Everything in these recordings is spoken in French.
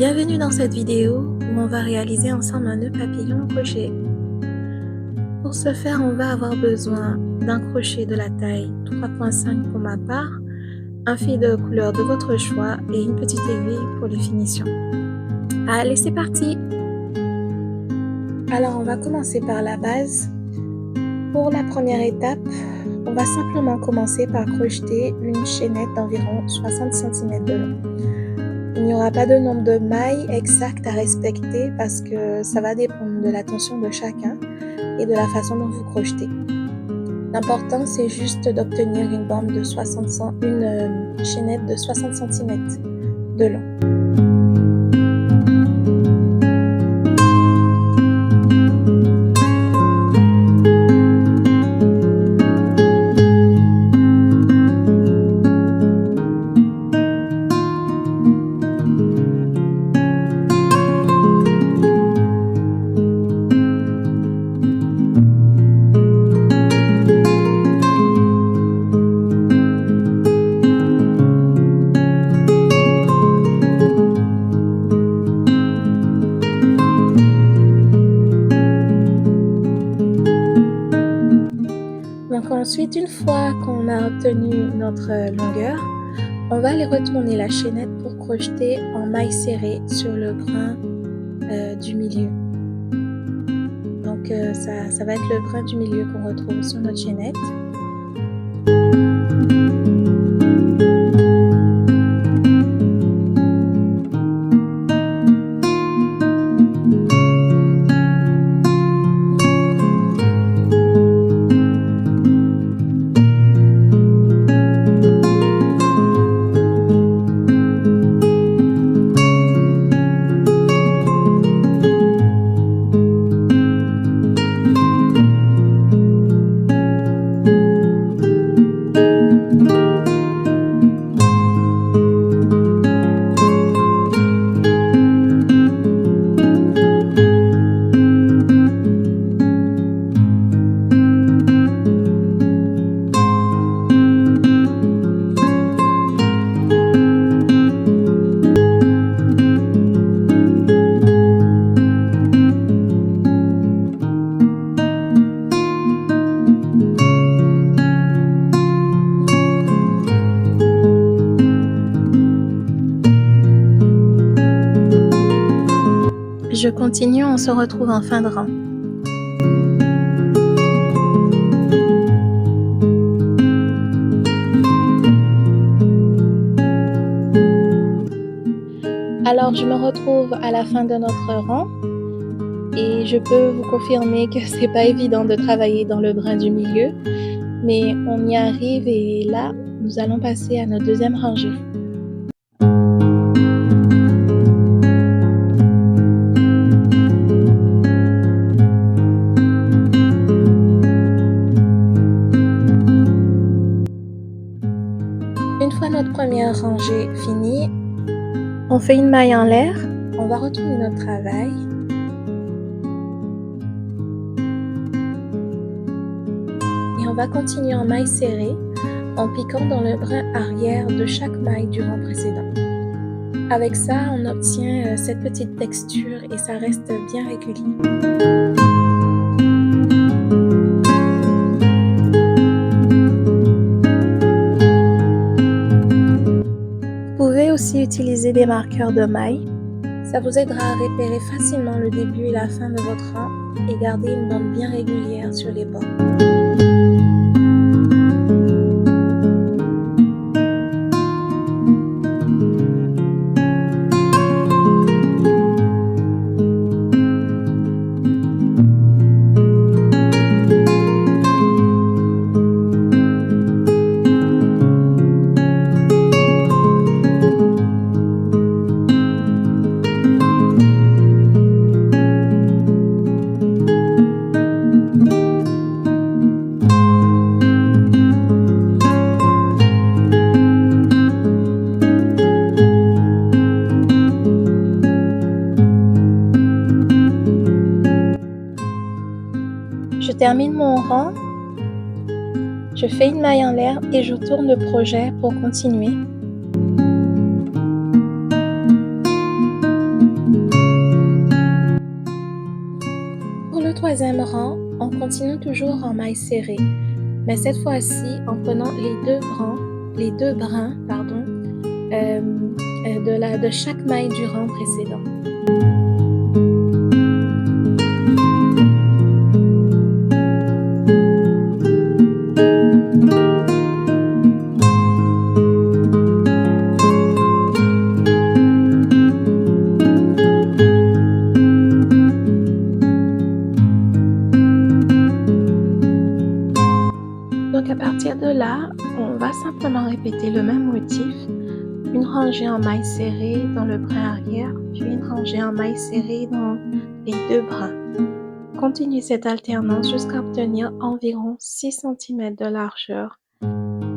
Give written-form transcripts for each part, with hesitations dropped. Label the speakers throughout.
Speaker 1: Bienvenue dans cette vidéo où on va réaliser ensemble un nœud papillon au crochet. Pour ce faire, on va avoir besoin d'un crochet de la taille 3,5 pour ma part, un fil de couleur de votre choix et une petite aiguille pour les finitions. Allez, c'est parti! Alors, on va commencer par la base. Pour la première étape, on va simplement commencer par crocheter une chaînette d'environ 60 cm de long. Il n'y aura pas de nombre de mailles exact à respecter parce que ça va dépendre de la tension de chacun et de la façon dont vous crochetez. L'important, c'est juste d'obtenir une chaînette de 60 cm de long. Donc ensuite, une fois qu'on a obtenu notre longueur, on va aller retourner la chaînette pour crocheter en maille serrée sur le brin du milieu. Donc ça va être le brin du milieu qu'on retrouve sur notre chaînette. Je continue, on se retrouve en fin de rang. Alors je me retrouve à la fin de notre rang et je peux vous confirmer que c'est pas évident de travailler dans le brin du milieu, mais on y arrive et là nous allons passer à notre deuxième rangée. Une fois notre première rangée finie, on fait une maille en l'air, on va retourner notre travail. Et on va continuer en maille serrée en piquant dans le brin arrière de chaque maille du rang précédent. Avec ça, on obtient cette petite texture et ça reste bien régulier. Vous pouvez aussi utiliser des marqueurs de maille. Ça vous aidera à repérer facilement le début et la fin de votre rang et garder une bande bien régulière sur les bords. Je termine mon rang, je fais une maille en l'air et je tourne le projet pour continuer. troisième rang, on continue toujours en maille serrée, mais cette fois-ci en prenant les deux brins, de chaque maille du rang précédent. Donc à partir de là, on va simplement répéter le même motif, une rangée en maille serrée dans le brin arrière, puis une rangée en maille serrée dans les deux brins. Continuez cette alternance jusqu'à obtenir environ 6 cm de largeur.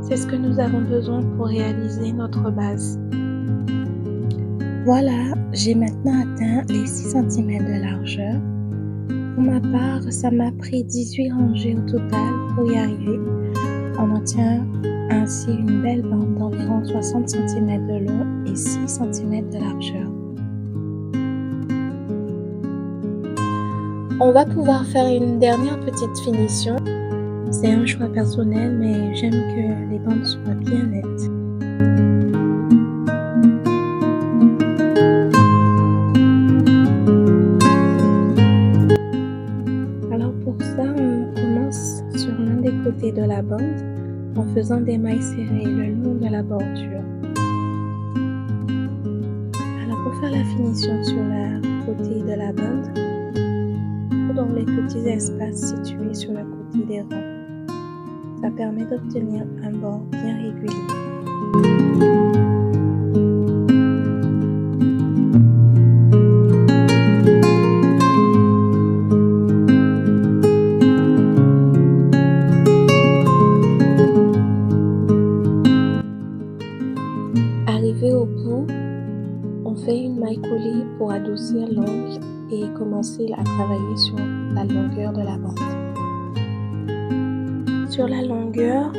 Speaker 1: C'est ce que nous avons besoin pour réaliser notre base. Voilà, j'ai maintenant atteint les 6 cm de largeur. Pour ma part, ça m'a pris 18 rangées au total pour y arriver. On obtient ainsi une belle bande d'environ 60 cm de long et 6 cm de largeur. On va pouvoir faire une dernière petite finition. C'est un choix personnel, mais j'aime que les bandes soient bien nettes. Alors pour ça, on commence sur l'un des côtés de la bande en faisant des mailles serrées le long de la bordure. Alors pour faire la finition sur le côté de la bande, dans les petits espaces situés sur le côté des rangs. Ça permet d'obtenir un bord bien régulier. Arrivé au bout, on fait une maille collée pour adoucir l'angle et commencer à travailler sur la longueur de la bande. Sur la longueur,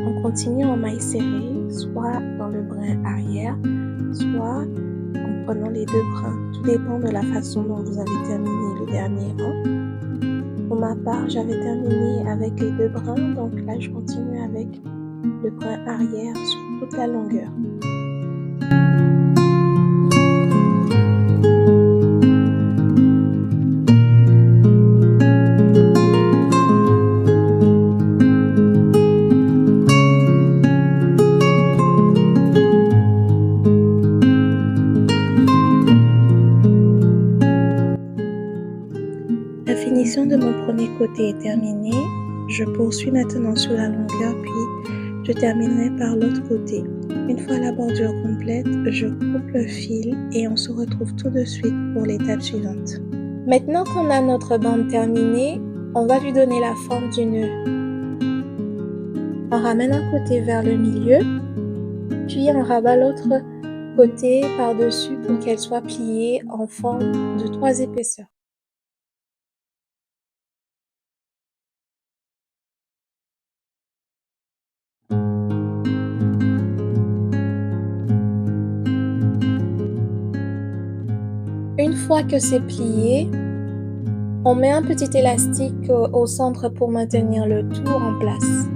Speaker 1: on continue en maille serrée, soit dans le brin arrière, soit en prenant les deux brins. Tout dépend de la façon dont vous avez terminé le dernier rang. Pour ma part, j'avais terminé avec les deux brins, donc là je continue avec le brin arrière sur toute la longueur. La finition de mon premier côté est terminée. Je poursuis maintenant sur la longueur, puis je terminerai par l'autre côté. Une fois la bordure complète, je coupe le fil et on se retrouve tout de suite pour l'étape suivante. Maintenant qu'on a notre bande terminée, on va lui donner la forme du nœud. On ramène un côté vers le milieu, puis on rabat l'autre côté par-dessus pour qu'elle soit pliée en forme de 3 épaisseurs. Une fois que c'est plié, on met un petit élastique au centre pour maintenir le tout en place.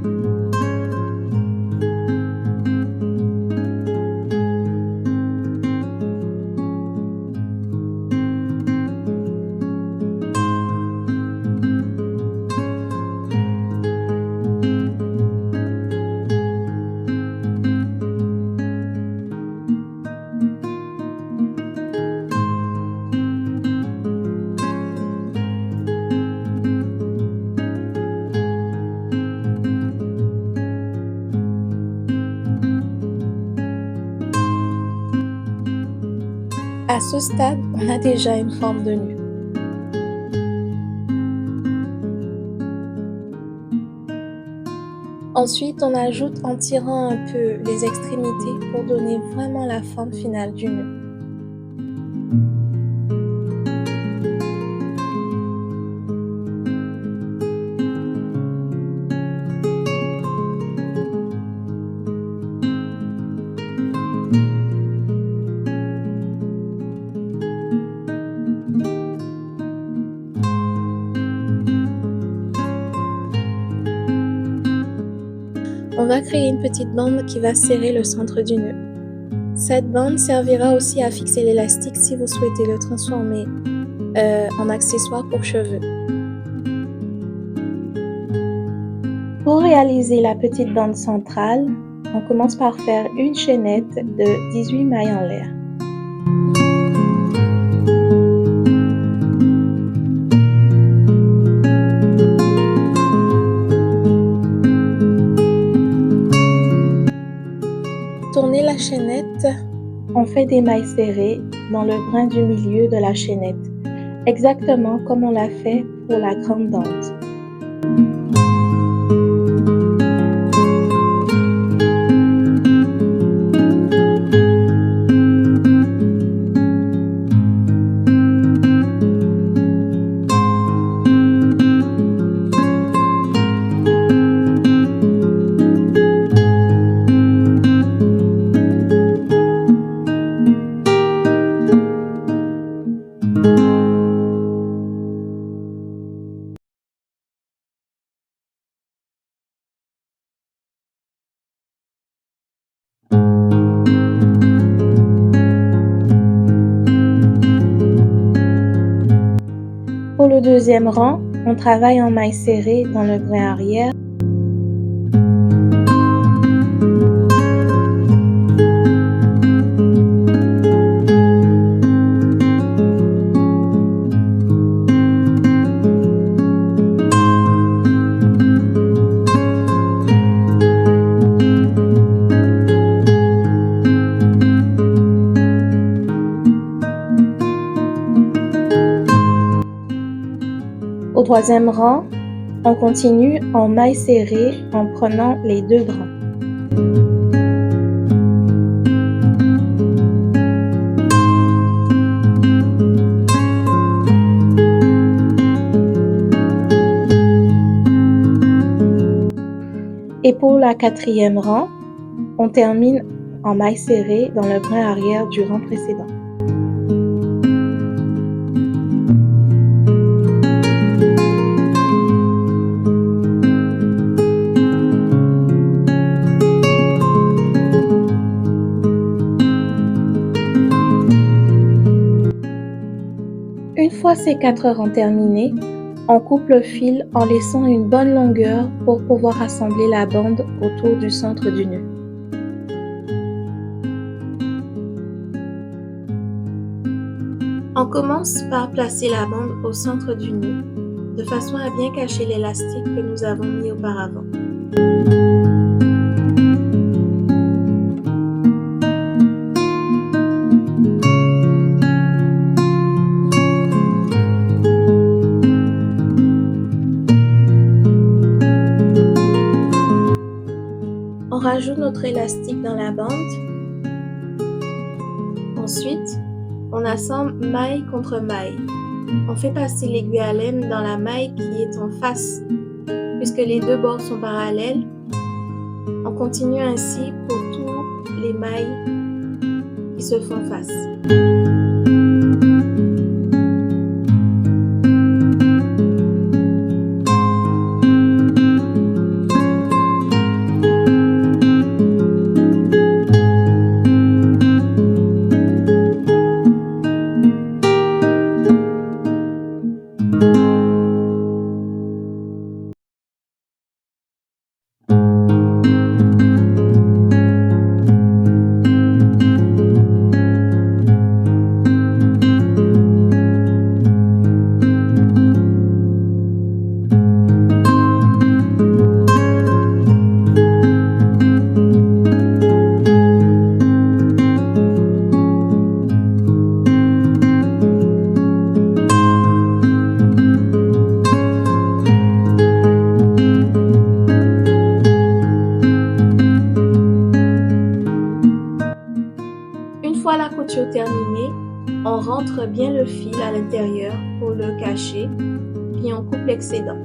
Speaker 1: À ce stade, on a déjà une forme de nœud. Ensuite, on ajoute en tirant un peu les extrémités pour donner vraiment la forme finale du nœud. on va créer une petite bande qui va serrer le centre du nœud. Cette bande servira aussi à fixer l'élastique si vous souhaitez le transformer en accessoire pour cheveux. Pour réaliser la petite bande centrale, on commence par faire une chaînette de 18 mailles en l'air. Tournez la chaînette, on fait des mailles serrées dans le brin du milieu de la chaînette, exactement comme on l'a fait pour la grande dente. Pour le deuxième rang, on travaille en mailles serrées dans le brin arrière. Au troisième rang, on continue en mailles serrées en prenant les deux brins. Et pour la quatrième rang, on termine en mailles serrées dans le brin arrière du rang précédent. Une fois ces 4 rangs terminés, on coupe le fil en laissant une bonne longueur pour pouvoir assembler la bande autour du centre du nœud. On commence par placer la bande au centre du nœud, de façon à bien cacher l'élastique que nous avons mis auparavant. On rajoute notre élastique dans la bande. Ensuite, on assemble maille contre maille. On fait passer l'aiguille à laine dans la maille qui est en face, puisque les deux bords sont parallèles. On continue ainsi pour toutes les mailles qui se font face. Une fois la couture terminée, on rentre bien le fil à l'intérieur pour le cacher, puis on coupe l'excédent.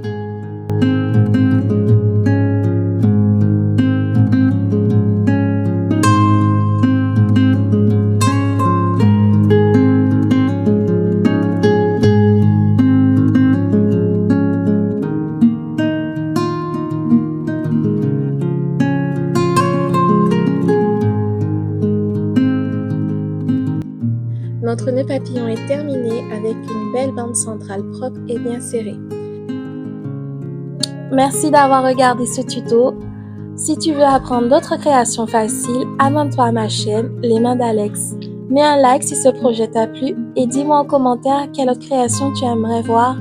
Speaker 1: Notre nœud papillon est terminé avec une belle bande centrale propre et bien serrée. Merci d'avoir regardé ce tuto. Si tu veux apprendre d'autres créations faciles, abonne-toi à ma chaîne, Les Mains d'Alex. Mets un like si ce projet t'a plu et dis-moi en commentaire quelle autre création tu aimerais voir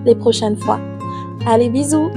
Speaker 1: les prochaines fois. Allez, bisous!